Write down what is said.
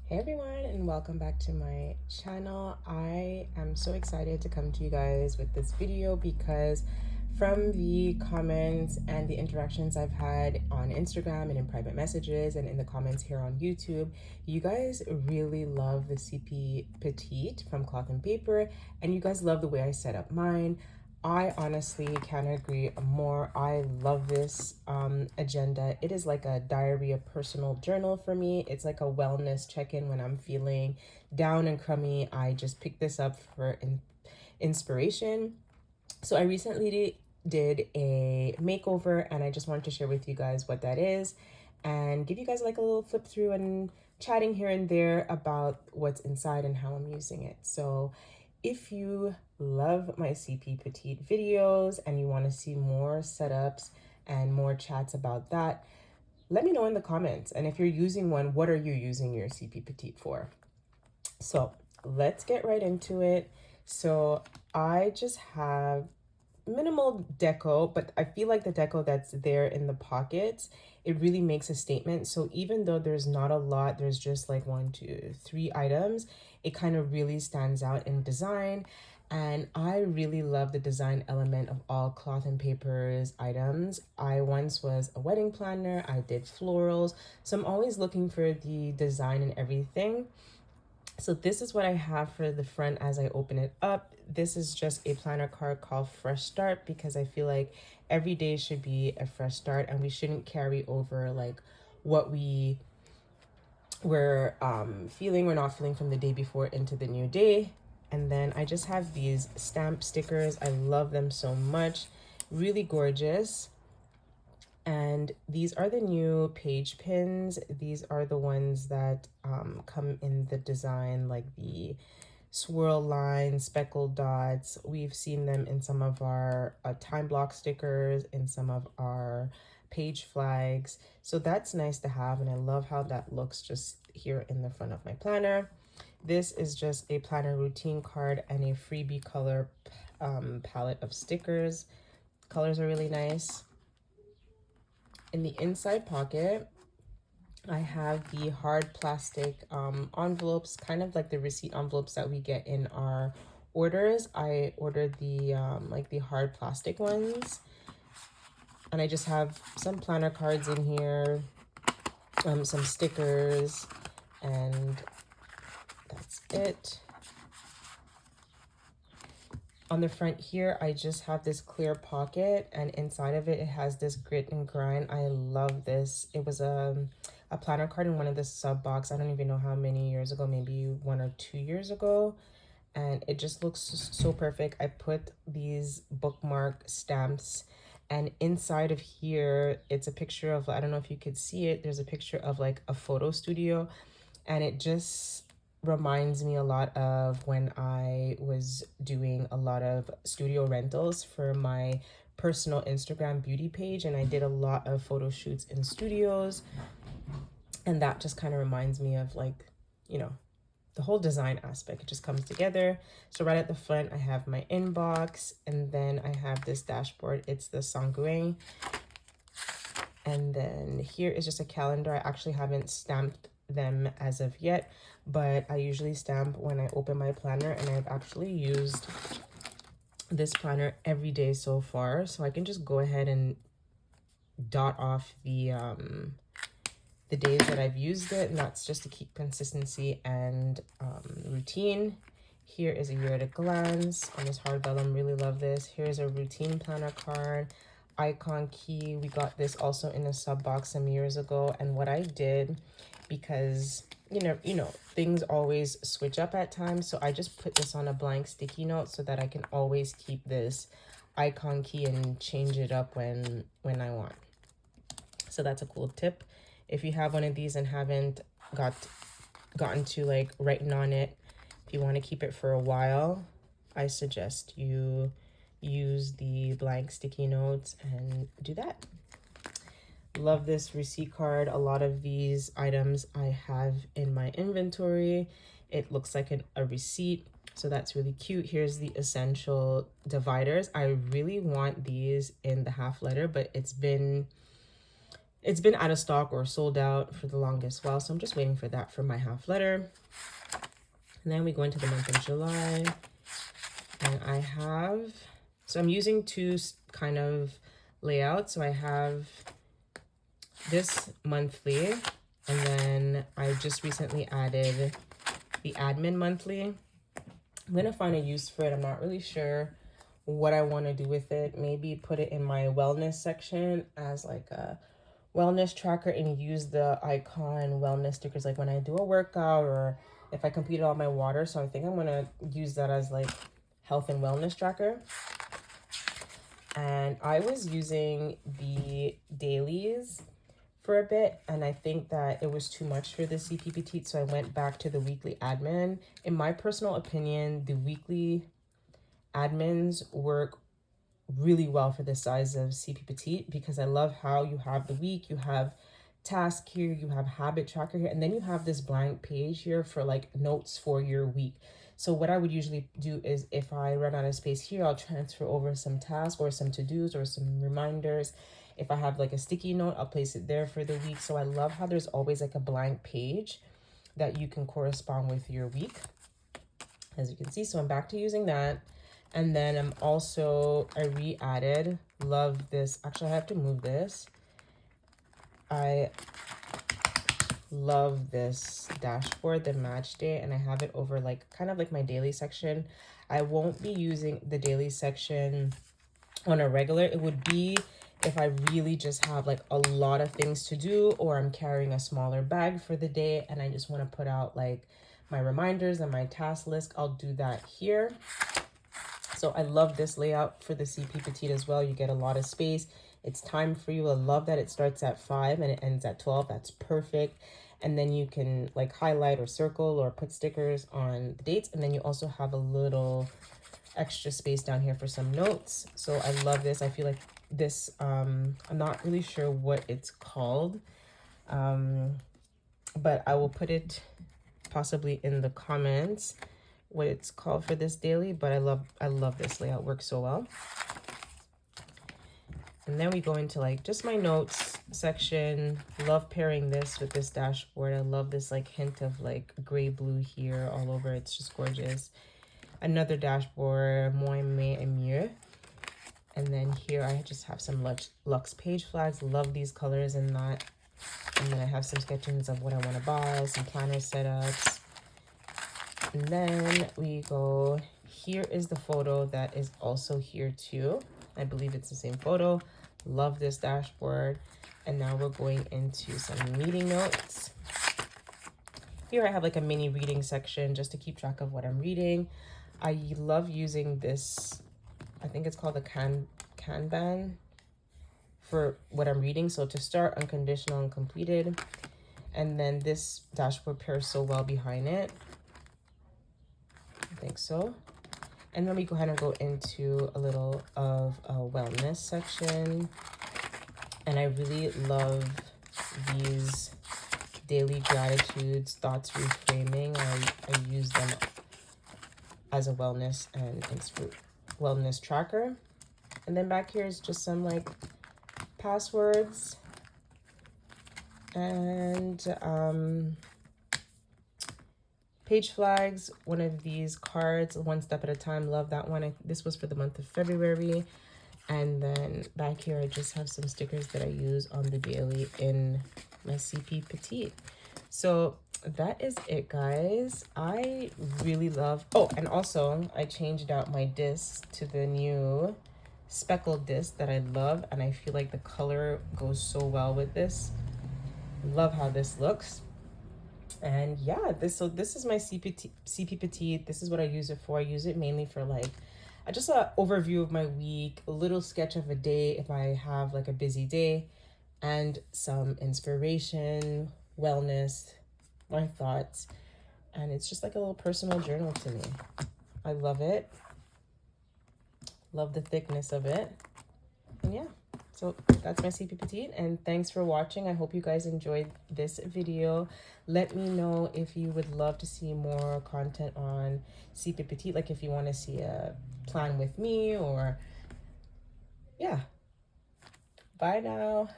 Hey everyone, and welcome back to my channel. I am so excited to come to you guys with this video because from the comments and the interactions I've had on Instagram and in private messages and in the comments here on YouTube, you guys really love the CP Petite from Cloth and Paper, and you guys love the way I set up mine. I honestly can't agree more. I love this agenda. It is like a diary, a personal journal for me. It's like a wellness check-in when I'm feeling down and crummy. I just pick this up for inspiration. So I recently did a makeover and I just wanted to share with you guys what that is and give you guys like a little flip through and chatting here and there about what's inside and how I'm using it. So if you love my CP Petite videos and you want to see more setups and more chats about that, let me know in the comments. And if you're using one, what are you using your CP Petite for? So let's get right into it. So I just have minimal deco, but I feel like the deco that's there in the pockets, it really makes a statement. So even though there's not a lot, there's just like 1, 2, 3 items, it kind of really stands out in design. And I really love the design element of all Cloth and Paper's items. I once was a wedding planner, I did florals, so I'm always looking for the design and everything. So this is what I have for the front as I open it up. This is just a planner card called Fresh Start because I feel like every day should be a fresh start and we shouldn't carry over like what we're not feeling from the day before into the new day. And then I just have these stamp stickers. I love them so much. Really gorgeous. And these are the new page pins. These are the ones that come in the design, like the swirl lines, speckled dots. We've seen them in some of our time block stickers, in some of our page flags. So that's nice to have, and I love how that looks just here in the front of my planner. This is just a planner routine card and a freebie color palette of stickers. Colors are really nice. In the inside pocket, I have the hard plastic envelopes, kind of like the receipt envelopes that we get in our orders. I ordered the like the hard plastic ones, and I just have some planner cards in here, some stickers, and that's it. On the front here, I just have this clear pocket, and inside of it, it has this grit and grind. I love this. It was a planner card in one of the sub box. I don't even know how many years ago, maybe 1 or 2 years ago. And it just looks so perfect. I put these bookmark stamps, and inside of here, it's a picture of, I don't know if you could see it, there's a picture of like a photo studio, and it just reminds me a lot of when I was doing a lot of studio rentals for my personal Instagram beauty page, and I did a lot of photo shoots in studios, and that just kind of reminds me of like, you know, the whole design aspect. It just comes together. So right at the front, I have my inbox, and then I have this dashboard. It's the Sanguin. And then here is just a calendar. I actually haven't stamped them as of yet, but I usually stamp when I open my planner, and I've actually used this planner every day so far. So I can just go ahead and dot off the days that I've used it, and that's just to keep consistency and routine. Here is a year at a glance on this hard vellum. Really love this. Here's a routine planner card, icon key. We got this also in a sub box some years ago, and what I did, because you know things always switch up at times, so I just put this on a blank sticky note so that I can always keep this icon key and change it up when I want. So that's a cool tip. If you have one of these and haven't gotten to like writing on it, if you want to keep it for a while, I suggest you use the blank sticky notes and do that. Love this receipt card. A lot of these items I have in my inventory. It looks like a receipt, so that's really cute. Here's the essential dividers. I really want these in the half letter, but it's been it's been out of stock or sold out for the longest while, so I'm just waiting for that for my half letter. And then we go into the month of July, and I have, so I'm using two kind of layouts. So I have this monthly, and then I just recently added the admin monthly. I'm gonna find a use for it. I'm not really sure what I want to do with it. Maybe put it in my wellness section as like a wellness tracker and use the icon wellness stickers like when I do a workout or if I completed all my water. So I think I'm gonna use that as like health and wellness tracker. And I was using the dailies for a bit, and I think that it was too much for the CP Petite, so I went back to the weekly admin. In my personal opinion, the weekly admins work really well for the size of CP Petite, because I love how you have the week, you have task here, you have habit tracker here, and then you have this blank page here for like notes for your week. So what I would usually do is if I run out of space here, I'll transfer over some tasks or some to-dos or some reminders. If I have like a sticky note, I'll place it there for the week. So I love how there's always like a blank page that you can correspond with your week, as you can see. So I'm back to using that. And then I'm also, I re-added, love this. Actually, I have to move this. I love this dashboard, the match day, and I have it over like kind of like my daily section. I won't be using the daily section on a regular. It would be if I really just have like a lot of things to do, or I'm carrying a smaller bag for the day and I just want to put out like my reminders and my task list. I'll do that here. So I love this layout for the CP Petite as well. You get a lot of space. It's time for you. I love that it starts at 5 and it ends at 12. That's perfect. And then you can like highlight or circle or put stickers on the dates. And then you also have a little extra space down here for some notes. So I love this. I feel like this, I'm not really sure what it's called, but I will put it possibly in the comments what it's called for this daily. But I love this layout, works so well. And then we go into like just my notes section. Love pairing this with this dashboard. I love this like hint of like gray blue here all over. It's just gorgeous. Another dashboard, moins, mais, et mieux. And then here I just have some Luxe page flags. Love these colors in that. And then I have some sketchings of what I want to buy, some planner setups. And then we go, here is the photo that is also here too. I believe it's the same photo. Love this dashboard. And now we're going into some meeting notes. Here I have like a mini reading section just to keep track of what I'm reading. I love using this, I think it's called the Kanban for what I'm reading. So to start, unconditional and completed. And then this dashboard pairs so well behind it. I think so. And then we go ahead and go into a little of a wellness section. And I really love these daily gratitudes, thoughts reframing. I use them as a wellness and wellness tracker. And then back here is just some like passwords and page flags. One of these cards, one step at a time. Love that one. This was for the month of February. And then back here I just have some stickers that I use on the daily in my CP Petite. So that is it, guys. I really love, oh, and also I changed out my disc to the new speckled disc that I love, and I feel like the color goes so well with this. Love how this looks. And yeah, this is my CP Petite. This is what I use it for. I use it mainly for like just an overview of my week, a little sketch of a day if I have like a busy day, and some inspiration, wellness, my thoughts. And it's just like a little personal journal to me. I love it. Love the thickness of it. And yeah, so that's my CP Petite, and thanks for watching. I hope you guys enjoyed this video. Let me know if you would love to see more content on CP Petite, like if you want to see a plan with me, or yeah. Bye now.